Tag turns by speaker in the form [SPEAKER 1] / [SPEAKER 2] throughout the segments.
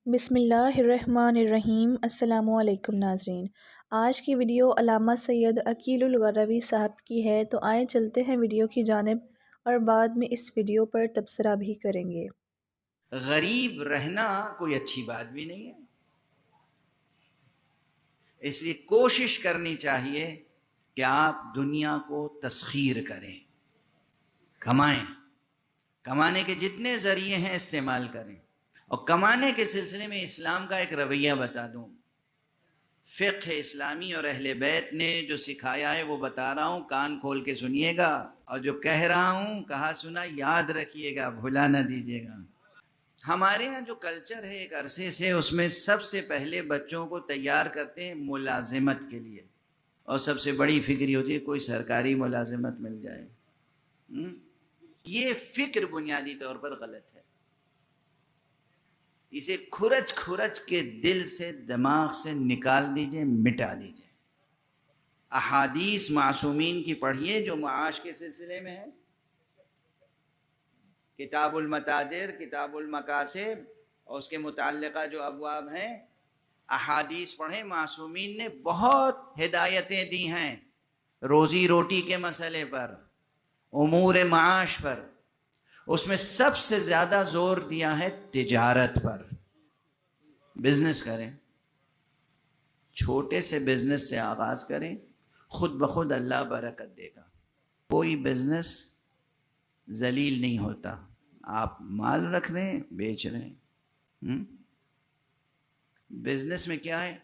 [SPEAKER 1] بسم اللہ الرحمن الرحیم۔ السلام علیکم ناظرین، آج کی ویڈیو علامہ سید عقیل الغروی صاحب کی ہے، تو آئیں چلتے ہیں ویڈیو کی جانب اور بعد میں اس ویڈیو پر تبصرہ بھی کریں گے۔
[SPEAKER 2] غریب رہنا کوئی اچھی بات بھی نہیں ہے، اس لیے کوشش کرنی چاہیے کہ آپ دنیا کو تسخیر کریں، کمائیں، کمانے کے جتنے ذریعے ہیں استعمال کریں۔ اور کمانے کے سلسلے میں اسلام کا ایک رویہ بتا دوں، فقہ اسلامی اور اہل بیت نے جو سکھایا ہے وہ بتا رہا ہوں، کان کھول کے سنیے گا، اور جو کہہ رہا ہوں کہا سنا یاد رکھیے گا، بھلا نہ دیجیے گا۔ ہمارے ہاں جو کلچر ہے ایک عرصے سے، اس میں سب سے پہلے بچوں کو تیار کرتے ہیں ملازمت کے لیے، اور سب سے بڑی فکر یہ ہوتی ہے کوئی سرکاری ملازمت مل جائے۔ یہ فکر بنیادی طور پر غلط ہے، اسے کھرچ کھرچ کے دل سے دماغ سے نکال دیجئے، مٹا دیجئے۔ احادیث معصومین کی پڑھیے جو معاش کے سلسلے میں ہے، کتاب المتاجر، کتاب المکاسب اور اس کے متعلقہ جو ابواب ہیں، احادیث پڑھیں، معصومین نے بہت ہدایتیں دی ہیں روزی روٹی کے مسئلے پر، امور معاش پر۔ اس میں سب سے زیادہ زور دیا ہے تجارت پر، بزنس کریں، چھوٹے سے بزنس سے آغاز کریں، خود بخود اللہ برکت دے گا۔ کوئی بزنس ذلیل نہیں ہوتا، آپ مال رکھ رہے ہیں، بیچ رہے ہیں۔ بزنس میں کیا ہے؟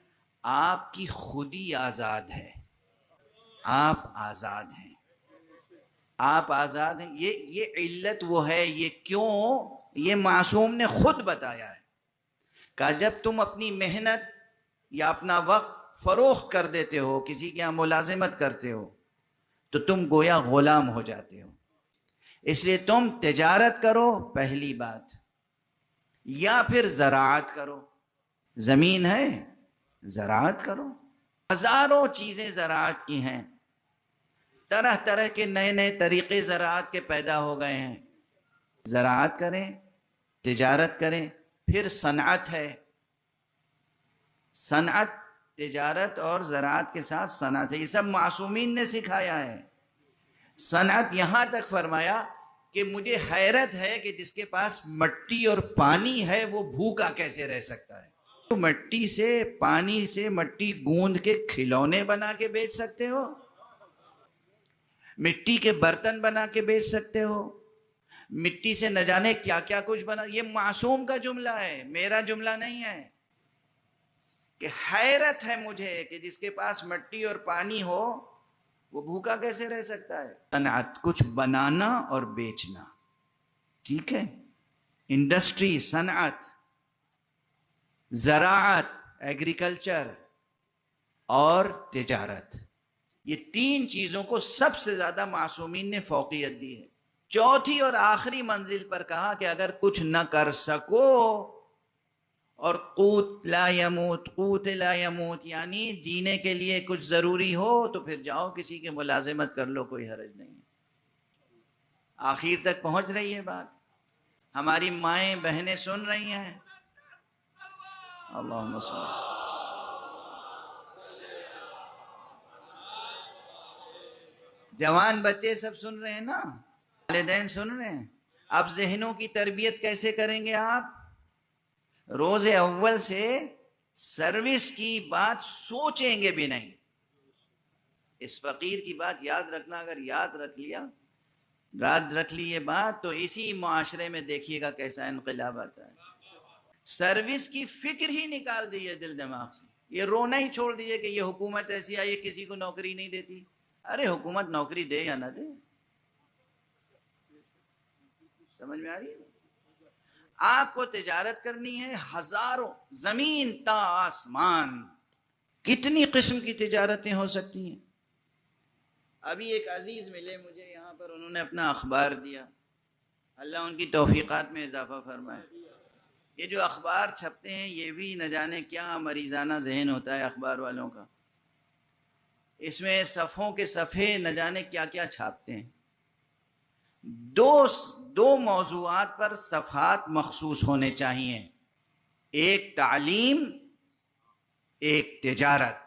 [SPEAKER 2] آپ کی خودی آزاد ہے، آپ آزاد ہیں، آپ آزاد ہیں۔ یہ علت وہ ہے، یہ کیوں؟ یہ معصوم نے خود بتایا ہے، کہ جب تم اپنی محنت یا اپنا وقت فروخت کر دیتے ہو، کسی کے یہاں ملازمت کرتے ہو، تو تم گویا غلام ہو جاتے ہو۔ اس لیے تم تجارت کرو پہلی بات، یا پھر زراعت کرو۔ زمین ہے، زراعت کرو۔ ہزاروں چیزیں زراعت کی ہیں، طرح طرح کے نئے نئے طریقے زراعت کے پیدا ہو گئے ہیں۔ زراعت کریں، تجارت کریں، پھر صنعت ہے۔ صنعت، تجارت اور زراعت کے ساتھ صنعت ہے، یہ سب معصومین نے سکھایا ہے۔ صنعت یہاں تک فرمایا کہ مجھے حیرت ہے کہ جس کے پاس مٹی اور پانی ہے وہ بھوکا کیسے رہ سکتا ہے۔ تو مٹی سے، پانی سے مٹی گوندھ کے کھلونے بنا کے بیچ سکتے ہو، مٹی کے برتن بنا کے بیچ سکتے ہو، مٹی سے نہ جانے کیا کیا کچھ بنا۔ یہ معصوم کا جملہ ہے، میرا جملہ نہیں ہے، کہ حیرت ہے مجھے کہ جس کے پاس مٹی اور پانی ہو وہ بھوکا کیسے رہ سکتا ہے۔ صنعت، کچھ بنانا اور بیچنا، ٹھیک ہے؟ انڈسٹری، صنعت، زراعت، ایگریکلچر اور تجارت، یہ تین چیزوں کو سب سے زیادہ معصومین نے فوقیت دی ہے۔ چوتھی اور آخری منزل پر کہا کہ اگر کچھ نہ کر سکو، اور قوت لا یموت، قوت لا یموت یعنی جینے کے لیے کچھ ضروری ہو تو پھر جاؤ کسی کے ملازمت کر لو، کوئی حرج نہیں ہے۔ آخر تک پہنچ رہی ہے بات، ہماری مائیں بہنیں سن رہی ہیں؟ اللہم صل۔ جوان بچے سب سن رہے ہیں نا، والدین سن رہے ہیں؟ اب ذہنوں کی تربیت کیسے کریں گے آپ؟ روز اول سے سروس کی بات سوچیں گے بھی نہیں۔ اس فقیر کی بات یاد رکھنا، اگر یاد رکھ لی یہ بات، تو اسی معاشرے میں دیکھیے گا کیسا انقلاب آتا ہے۔ سروس کی فکر ہی نکال دیئے دل دماغ سے، یہ رونا ہی چھوڑ دیئے کہ یہ حکومت ایسی آئی ہے کسی کو نوکری نہیں دیتی۔ ارے حکومت نوکری دے یا نہ دے، سمجھ میں آ رہی ہے؟ آپ کو تجارت کرنی ہے، ہزاروں، زمین تا آسمان، کتنی قسم کی تجارتیں ہو سکتی ہیں۔ ابھی ایک عزیز ملے مجھے یہاں پر، انہوں نے اپنا اخبار دیا، اللہ ان کی توفیقات میں اضافہ فرمائے۔ یہ جو اخبار چھپتے ہیں یہ بھی نہ جانے کیا مریضانہ ذہن ہوتا ہے اخبار والوں کا، اس میں صفحوں کے صفحے نہ جانے کیا کیا چھاپتے ہیں۔ دو موضوعات پر صفحات مخصوص ہونے چاہیے، ایک تعلیم، ایک تجارت۔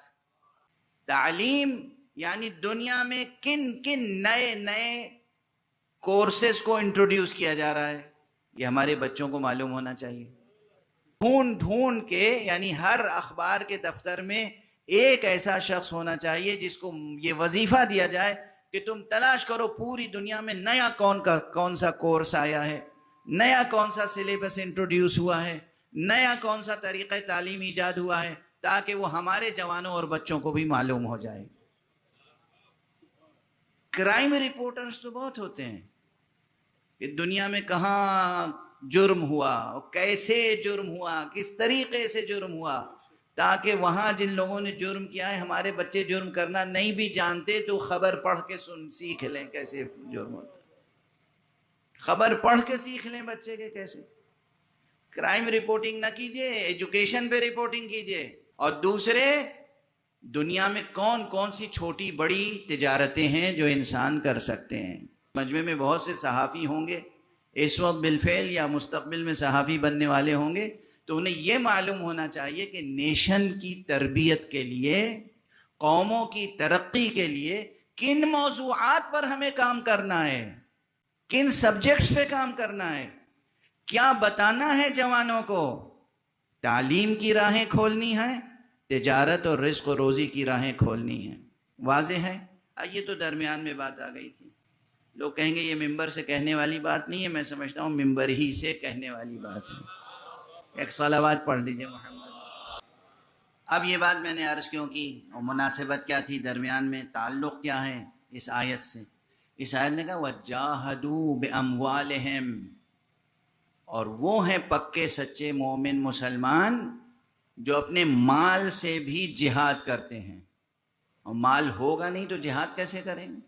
[SPEAKER 2] تعلیم یعنی دنیا میں کن کن نئے نئے کورسز کو انٹروڈیوس کیا جا رہا ہے، یہ ہمارے بچوں کو معلوم ہونا چاہیے۔ ڈھونڈ ڈھونڈ کے، یعنی ہر اخبار کے دفتر میں ایک ایسا شخص ہونا چاہیے جس کو یہ وظیفہ دیا جائے کہ تم تلاش کرو پوری دنیا میں نیا کون سا کورس آیا ہے، نیا کون سا سلیبس انٹروڈیوس ہوا ہے، نیا کون سا طریقہ تعلیم ایجاد ہوا ہے، تاکہ وہ ہمارے جوانوں اور بچوں کو بھی معلوم ہو جائے۔ کرائم رپورٹرز تو بہت ہوتے ہیں کہ دنیا میں کہاں جرم ہوا، کیسے جرم ہوا، کس طریقے سے جرم ہوا، تاکہ وہاں جن لوگوں نے جرم کیا ہے ہمارے بچے جرم کرنا نہیں بھی جانتے تو خبر پڑھ کے سیکھ لیں کیسے جرم ہوتا ہے، خبر پڑھ کے سیکھ لیں بچے کے کیسے۔ کرائم رپورٹنگ نہ کیجئے، ایجوکیشن پہ رپورٹنگ کیجئے۔ اور دوسرے، دنیا میں کون کون سی چھوٹی بڑی تجارتیں ہیں جو انسان کر سکتے ہیں۔ مجمع میں بہت سے صحافی ہوں گے اس وقت بالفعل یا مستقبل میں صحافی بننے والے ہوں گے، تو انہیں یہ معلوم ہونا چاہیے کہ نیشن کی تربیت کے لیے، قوموں کی ترقی کے لیے کن موضوعات پر ہمیں کام کرنا ہے، کن سبجیکٹس پہ کام کرنا ہے، کیا بتانا ہے جوانوں کو۔ تعلیم کی راہیں کھولنی ہیں، تجارت اور رزق و روزی کی راہیں کھولنی ہیں۔ واضح ہے؟ یہ تو درمیان میں بات آ گئی تھی۔ لوگ کہیں گے یہ ممبر سے کہنے والی بات نہیں ہے، میں سمجھتا ہوں ممبر ہی سے کہنے والی بات ہے۔ ایک صلوات پڑھ لیجئے محمد۔ اب یہ بات میں نے عرض کیوں کی اور مناسبت کیا تھی درمیان میں، تعلق کیا ہے اس آیت سے؟ اس آیت نے کہا وَجَاهَدُوا بِأَمْوَالِهِمْ، اور وہ ہیں پکے سچے مومن مسلمان جو اپنے مال سے بھی جہاد کرتے ہیں، اور مال ہوگا نہیں تو جہاد کیسے کریں گے؟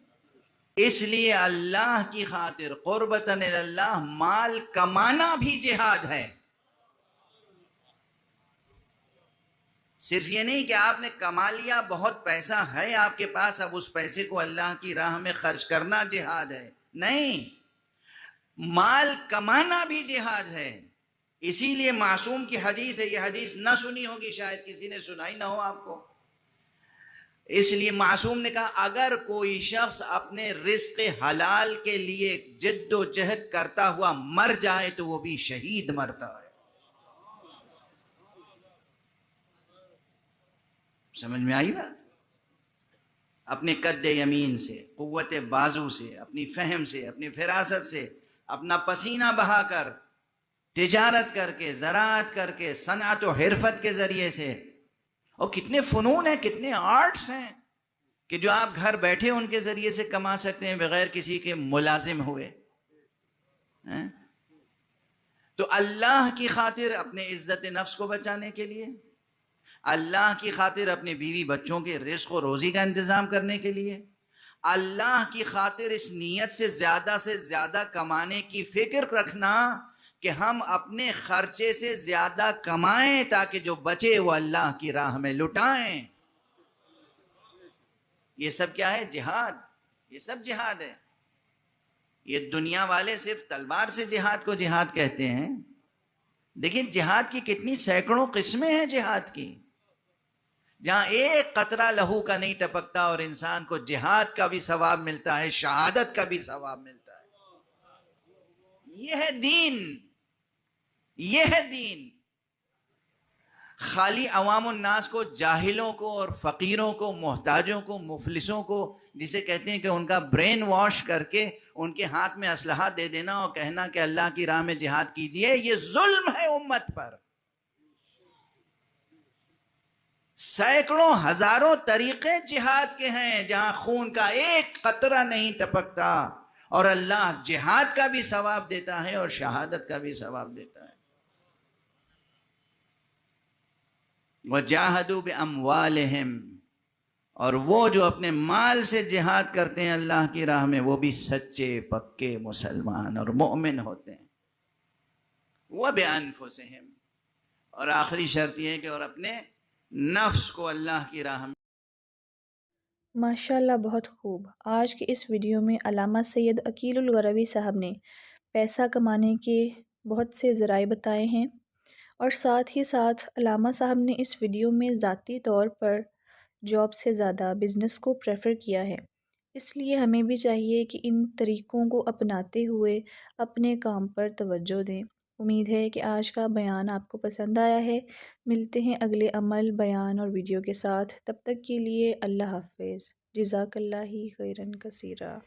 [SPEAKER 2] اس لیے اللہ کی خاطر قربتاً اللہ مال کمانا بھی جہاد ہے۔ صرف یہ نہیں کہ آپ نے کما لیا، بہت پیسہ ہے آپ کے پاس، اب اس پیسے کو اللہ کی راہ میں خرچ کرنا جہاد ہے، نہیں، مال کمانا بھی جہاد ہے۔ اسی لیے معصوم کی حدیث ہے، یہ حدیث نہ سنی ہوگی، شاید کسی نے سنائی نہ ہو آپ کو۔ اس لیے معصوم نے کہا اگر کوئی شخص اپنے رزق حلال کے لیے جد و جہد کرتا ہوا مر جائے تو وہ بھی شہید مرتا ہے۔ سمجھ میں آئی بات؟ اپنے قد یمین سے، قوت بازو سے، اپنی فہم سے، اپنی فراست سے، اپنا پسینہ بہا کر، تجارت کر کے، زراعت کر کے، صنعت و حرفت کے ذریعے سے، اور کتنے فنون ہیں، کتنے آرٹس ہیں کہ جو آپ گھر بیٹھے ان کے ذریعے سے کما سکتے ہیں بغیر کسی کے ملازم ہوئے۔ تو اللہ کی خاطر اپنے عزت نفس کو بچانے کے لیے، اللہ کی خاطر اپنے بیوی بچوں کے رزق و روزی کا انتظام کرنے کے لیے، اللہ کی خاطر اس نیت سے زیادہ کمانے کی فکر رکھنا کہ ہم اپنے خرچے سے زیادہ کمائیں تاکہ جو بچے وہ اللہ کی راہ میں لٹائیں۔ یہ سب کیا ہے؟ جہاد۔ یہ سب جہاد ہے۔ یہ دنیا والے صرف تلوار سے جہاد کو جہاد کہتے ہیں، دیکھیں جہاد کی کتنی سینکڑوں قسمیں ہیں جہاد کی، جہاں ایک قطرہ لہو کا نہیں ٹپکتا اور انسان کو جہاد کا بھی ثواب ملتا ہے، شہادت کا بھی ثواب ملتا ہے۔ یہ ہے دین، یہ ہے دین۔ خالی عوام الناس کو، جاہلوں کو اور فقیروں کو، محتاجوں کو، مفلسوں کو، جسے کہتے ہیں کہ ان کا برین واش کر کے ان کے ہاتھ میں اسلحہ دے دینا اور کہنا کہ اللہ کی راہ میں جہاد کیجئے، یہ ظلم ہے امت پر۔ سینکڑوں ہزاروں طریقے جہاد کے ہیں جہاں خون کا ایک قطرہ نہیں ٹپکتا، اور اللہ جہاد کا بھی ثواب دیتا ہے اور شہادت کا بھی ثواب دیتا ہے۔ وَجَاهَدُوا بِأَمْوَالِهِمْ، اور وہ جو اپنے مال سے جہاد کرتے ہیں اللہ کی راہ میں وہ بھی سچے پکے مسلمان اور مومن ہوتے ہیں۔ وَبِأَنفُسِهِمْ، اور آخری شرط یہ ہے کہ اور اپنے نفس کو اللہ کی راہ میں۔
[SPEAKER 1] ماشاءاللہ، بہت خوب۔ آج کی اس ویڈیو میں علامہ سید عقیل الغروی صاحب نے پیسہ کمانے کے بہت سے ذرائع بتائے ہیں، اور ساتھ ہی ساتھ علامہ صاحب نے اس ویڈیو میں ذاتی طور پر جاب سے زیادہ بزنس کو پریفر کیا ہے، اس لیے ہمیں بھی چاہیے کہ ان طریقوں کو اپناتے ہوئے اپنے کام پر توجہ دیں۔ امید ہے کہ آج کا بیان آپ کو پسند آیا ہے۔ ملتے ہیں اگلے عمل، بیان اور ویڈیو کے ساتھ، تب تک کے لیے اللہ حافظ۔ جزاک اللہ خیرن کثیرہ۔